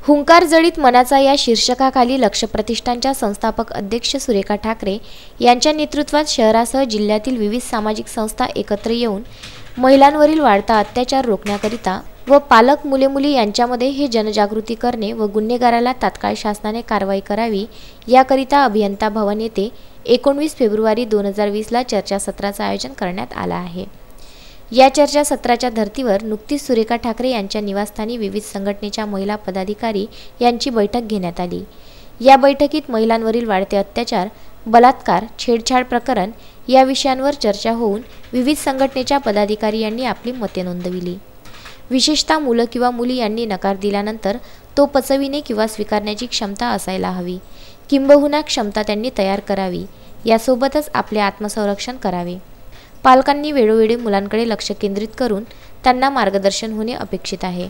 हुंकार जडित मनाचा या शीर्षकाखाली लक्ष प्रतिष्ठानच्या संस्थापक अध्यक्ष सुरेखा ठाकरे यांच्या नेतृत्वात शहरासह जिल्ह्यातील विविध सामाजिक संस्था एकत्र येऊन महिलांवरील वाढता अत्याचार रोखण्याकरिता व पालक मुले-मुली यांच्यामध्ये हे जनजागृती करणे व गुन्हेगाराला तात्काळ शासनाने कारवाई करावी याकरिता अभियंता भवन येथे 19 फेब्रुवारी 2020 ला चर्चासत्राचे आयोजन करण्यात आले आहे। या चर्चासत्राच्या धर्तीवर नुकतीच सुरेखा ठाकरे यांच्या निवासस्थानी विविध संघटनेच्या महिला पदाधिकारी यांची बैठक घेण्यात आली। या बैठकीत महिलांवरील वाढते अत्याचार, बलात्कार, छेडछाड प्रकरण या विषयांवर चर्चा होऊन विविध संघटनेच्या पदाधिकारी यांनी आपली मते नोंदविली। विशेषतः मुलं किंवा मुली यांनी नकार दिल्यानंतर तो पचविणे किंवा स्वीकारण्याची क्षमता असायला हवी, किंबहुना क्षमता त्यांनी तयार करावी। यासोबतच आपले आत्मसंरक्षण करावे। पालकांनी वेळोवेळी मुलांकडे लक्ष केंद्रित करून त्यांना मार्गदर्शन होणे अपेक्षित आहे।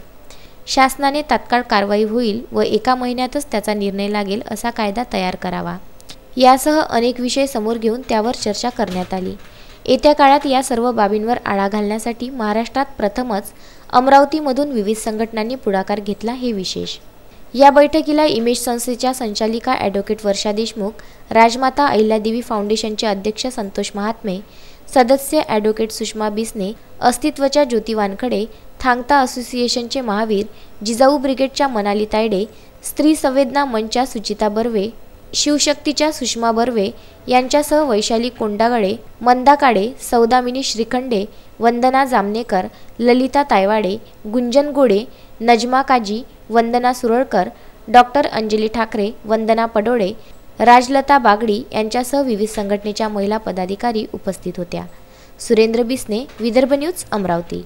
शासनाने तात्काळ कारवाई होईल व एका महिन्यातच त्याचा निर्णय लागेल असा कायदा तयार करावा। यासह अनेक विषय समोर घेऊन त्यावर चर्चा करण्यात आली। येत्या काळात या सर्व बाबींवर आळा घालण्यासाठी महाराष्ट्रात प्रथमच अमरावतीमधून विविध संघटनांनी पुढाकार घेतला हे विशेष। या बैठकीला इमेज संस्थेच्या संचालिका ॲडव्होकेट वर्षा देशमुख, राजमाता अहिल्यादेवी फाउंडेशनचे अध्यक्ष संतोष महात्मे, सदस्य ॲडव्होकेट सुषमा बिसने, अस्तित्वच्या ज्योती वानखडे, थांगता असोसिएशनचे महावीर, जिजाऊ ब्रिगेडच्या मनाली तायडे, स्त्री संवेदना मंचच्या सुचिता बर्वे, शिवशक्तीच्या सुषमा बर्वे यांच्यासह वैशाली कोंडागळे, मंदा काळे, सौदामिनी श्रीखंडे, वंदना जामनेकर, ललिता तायवाडे, गुंजन गोडे, नजमा काजी, वंदना सुरळकर, डॉक्टर अंजली ठाकरे, वंदना पडोळे, राजलता बागडी यांच्यासह विविध संघटनेच्या महिला पदाधिकारी उपस्थित होत्या। सुरेंद्र बिसने, विदर्भ न्यूज, अमरावती।